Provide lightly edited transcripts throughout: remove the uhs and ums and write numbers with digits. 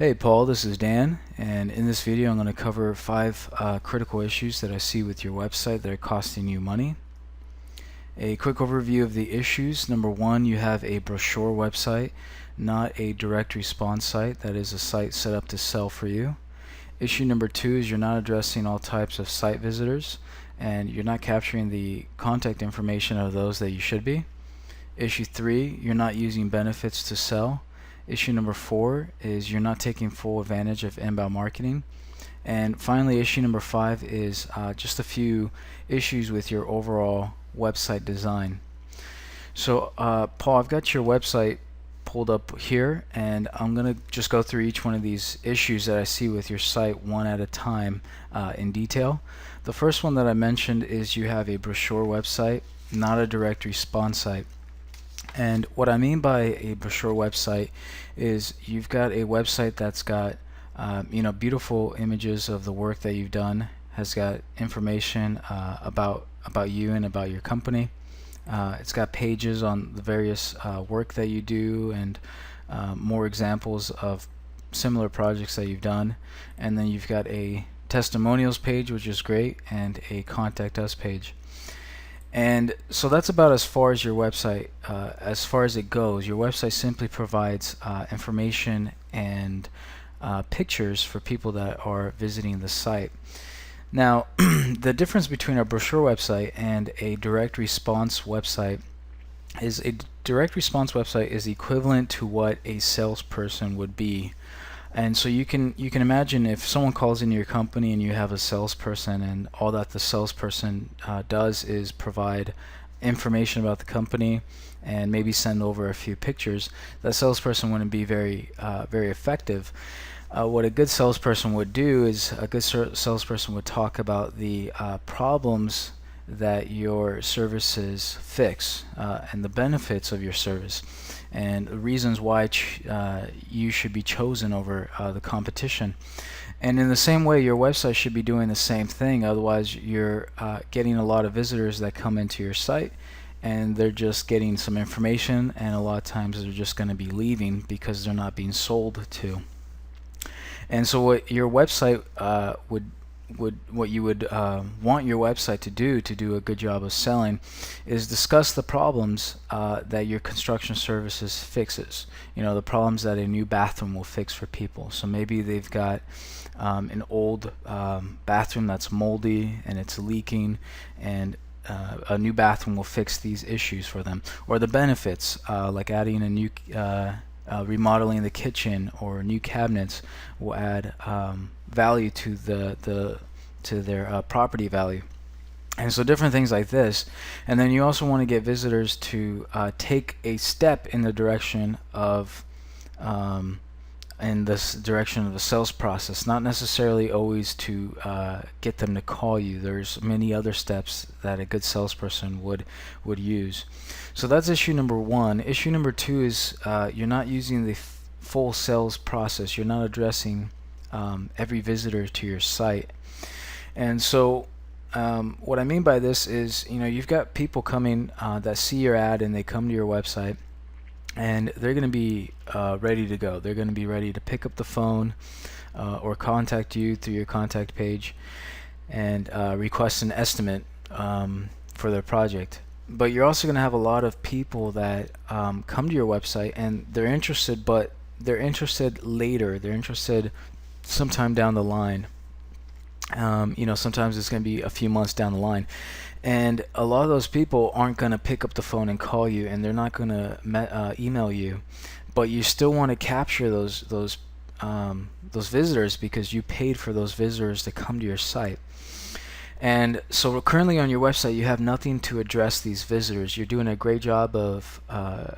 Hey Paul, this is Dan, and in this video I'm going to cover 5 critical issues that I see with your website that are costing you money. A quick overview of the issues. Number 1, you have a brochure website, not a direct response site. That is a site set up to sell for you. Issue number 2 is you're not addressing all types of site visitors, and you're not capturing the contact information of those that you should be. Issue 3, you're not using benefits to sell. Issue number 4 is you're not taking full advantage of inbound marketing. And finally, issue number 5 is just a few issues with your overall website design. So Paul, I've got your website pulled up here, and I'm going to just go through each one of these issues that I see with your site one at a time in detail. The first one that I mentioned is you have a brochure website, not a direct response site. And what I mean by a brochure website is you've got a website that's got beautiful images of the work that you've done, has got information about you and about your company. It's got pages on the various work that you do and more examples of similar projects that you've done. And then you've got a testimonials page, which is great, and a contact us page. And so that's about as far as your website, as far as it goes. Your website simply provides information and pictures for people that are visiting the site. Now, the difference between a brochure website and a direct response website is a direct response website is equivalent to what a salesperson would be. And so you can imagine if someone calls into your company and you have a salesperson, and all that the salesperson does is provide information about the company and maybe send over a few pictures, that salesperson wouldn't be very effective. What a good salesperson would do is a good salesperson would talk about the problems that your services fix and the benefits of your service and the reasons why you should be chosen over the competition. And in the same way, your website should be doing the same thing. Otherwise, you're getting a lot of visitors that come into your site and they're just getting some information, and a lot of times they're just going to be leaving because they're not being sold to. And so what your website what you would want your website to do a good job of selling is discuss the problems that your construction services fixes. You know, the problems that a new bathroom will fix for people. So maybe they've got an old bathroom that's moldy and it's leaking, and a new bathroom will fix these issues for them. Or the benefits, like adding a new remodeling the kitchen or new cabinets will add value to their property value. And so different things like this. And then you also want to get visitors to take a step in the direction of the sales process, not necessarily always to get them to call you. There's many other steps that a good salesperson would use. So that's issue number 1. Issue number 2 is you're not using the full sales process. You're not addressing every visitor to your site. And so what I mean by this is, you've got people coming that see your ad and they come to your website, and they're going to be ready to go. They're going to be ready to pick up the phone or contact you through your contact page and request an estimate for their project. But you're also going to have a lot of people that come to your website and they're interested, but they're interested later. They're interested sometime down the line. Sometimes it's going to be a few months down the line. And a lot of those people aren't going to pick up the phone and call you, and they're not going to email you. But you still want to capture those visitors because you paid for those visitors to come to your site. And so currently on your website, you have nothing to address these visitors. You're doing a great job of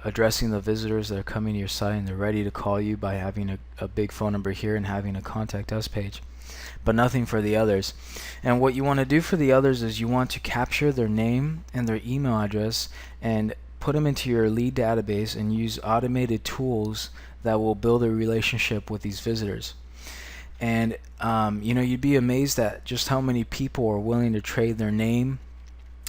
addressing the visitors that are coming to your site, and they're ready to call you by having a big phone number here and having a contact us page, but nothing for the others. And what you want to do for the others is you want to capture their name and their email address and put them into your lead database and use automated tools that will build a relationship with these visitors. And you'd be amazed at just how many people are willing to trade their name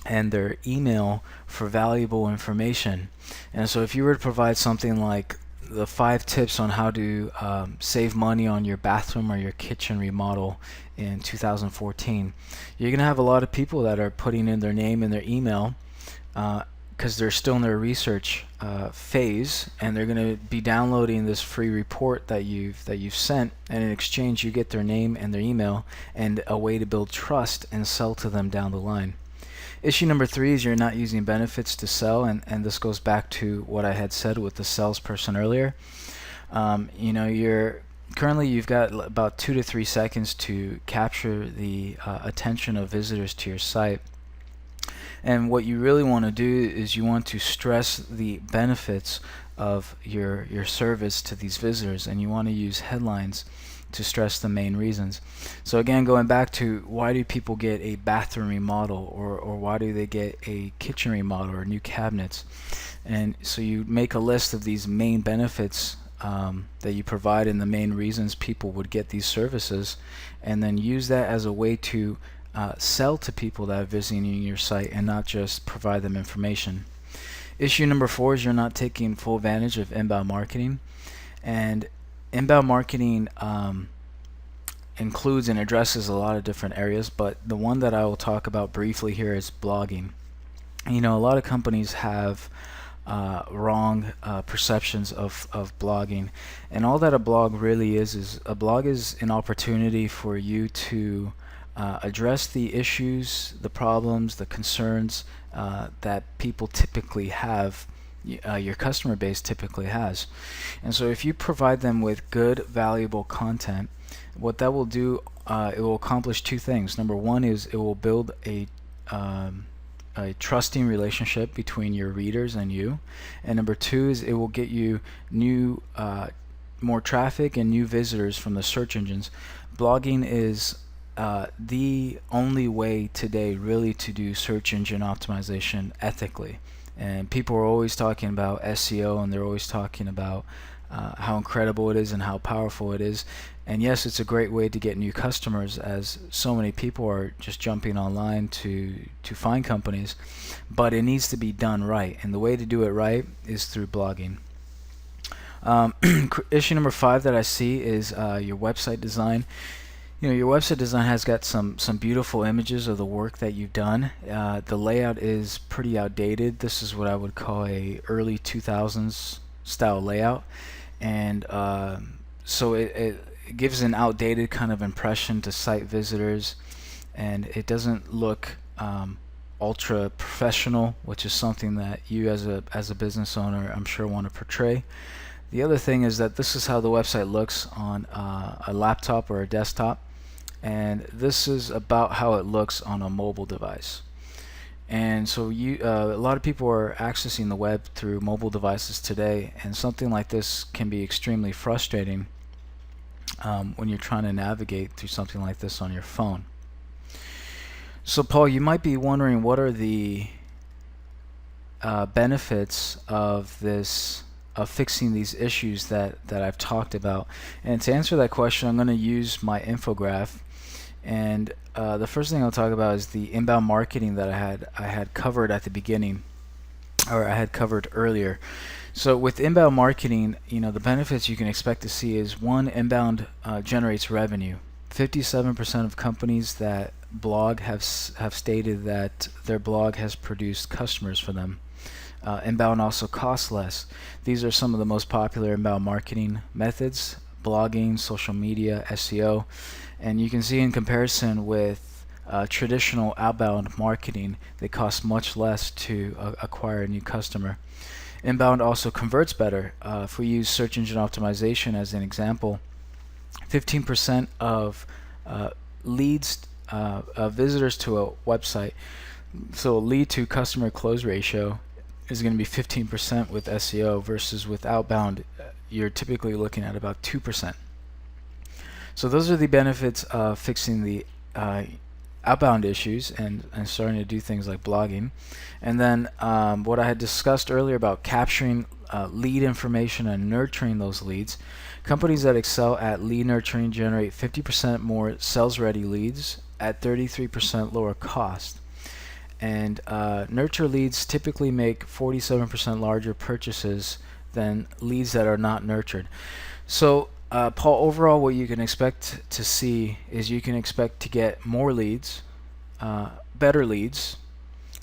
and their email for valuable information. And so if you were to provide something like the 5 tips on how to save money on your bathroom or your kitchen remodel in 2014. You're gonna have a lot of people that are putting in their name and their email because they're still in their research phase, and they're going to be downloading this free report that you've sent, and in exchange you get their name and their email and a way to build trust and sell to them down the line. Issue number 3 is you're not using benefits to sell, and this goes back to what I had said with the salesperson earlier. You've got about 2 to 3 seconds to capture the attention of visitors to your site. And what you really want to do is you want to stress the benefits of your service to these visitors, and you want to use headlines to stress the main reasons. So again, going back to why do people get a bathroom remodel, or why do they get a kitchen remodel or new cabinets? And so you make a list of these main benefits that you provide and the main reasons people would get these services, and then use that as a way to sell to people that are visiting your site and not just provide them information. Issue number 4 is you're not taking full advantage of inbound marketing. And inbound marketing includes and addresses a lot of different areas, but the one that I will talk about briefly here is blogging. A lot of companies have wrong perceptions of blogging, and all that a blog really is a blog is an opportunity for you to address the issues, the problems, the concerns that people typically have, your customer base typically has. And so if you provide them with good, valuable content, what that will do, it will accomplish 2 things. Number 1 is it will build a trusting relationship between your readers and you. And number 2 is it will get you new, more traffic and new visitors from the search engines. Blogging is the only way today really to do search engine optimization ethically. And people are always talking about SEO, and they're always talking about how incredible it is and how powerful it is. And yes, it's a great way to get new customers, as so many people are just jumping online to find companies, but it needs to be done right, and the way to do it right is through blogging. Issue number 5 that I see is your website design. Your website design has got some beautiful images of the work that you've done. The layout is pretty outdated. This is what I would call a early 2000s style layout, and so it gives an outdated kind of impression to site visitors, and it doesn't look ultra professional, which is something that you as a business owner, I'm sure, want to portray. The other thing is that this is how the website looks on a laptop or a desktop, and this is about how it looks on a mobile device. And so a lot of people are accessing the web through mobile devices today, and something like this can be extremely frustrating when you're trying to navigate through something like this on your phone. So Paul, you might be wondering, what are the benefits of fixing these issues that I've talked about? And to answer that question, I'm going to use my infograph. And the first thing I'll talk about is the inbound marketing that I had covered at the beginning, or I had covered earlier. So with inbound marketing, the benefits you can expect to see is 1, inbound generates revenue. 57% of companies that blog have stated that their blog has produced customers for them. Inbound also costs less. These are some of the most popular inbound marketing methods: blogging, social media, SEO. And you can see in comparison with traditional outbound marketing, they cost much less to acquire a new customer. Inbound also converts better. If we use search engine optimization as an example, 15% of leads, visitors to a website, so a lead to customer close ratio is going to be 15% with SEO, versus with outbound, you're typically looking at about 2%. So those are the benefits of fixing the outbound issues and starting to do things like blogging. And then what I had discussed earlier about capturing lead information and nurturing those leads. Companies that excel at lead nurturing generate 50% more sales-ready leads at 33% lower cost. And nurture leads typically make 47% larger purchases than leads that are not nurtured. So Paul, overall what you can expect to see is you can expect to get more leads, better leads,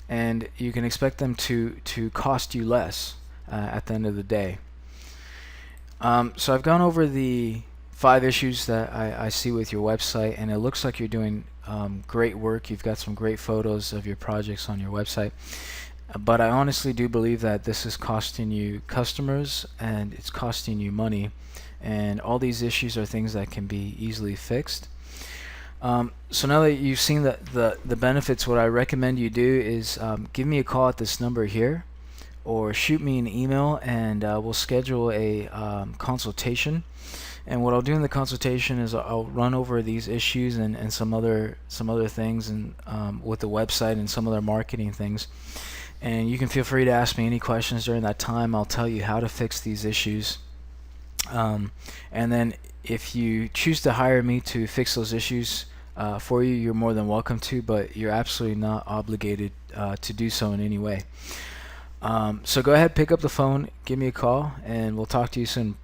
and you can expect them to cost you less at the end of the day. So I've gone over the 5 issues that I see with your website, and it looks like you're doing great work. You've got some great photos of your projects on your website, but I honestly do believe that this is costing you customers and it's costing you money, and all these issues are things that can be easily fixed. So now that you've seen the benefits, what I recommend you do is give me a call at this number here, or shoot me an email, and we'll schedule a consultation. And what I'll do in the consultation is I'll run over these issues and some other things, and with the website and some other marketing things. And you can feel free to ask me any questions during that time. I'll tell you how to fix these issues. And then if you choose to hire me to fix those issues for you, you're more than welcome to, but you're absolutely not obligated to do so in any way. So go ahead, pick up the phone, give me a call, and we'll talk to you soon.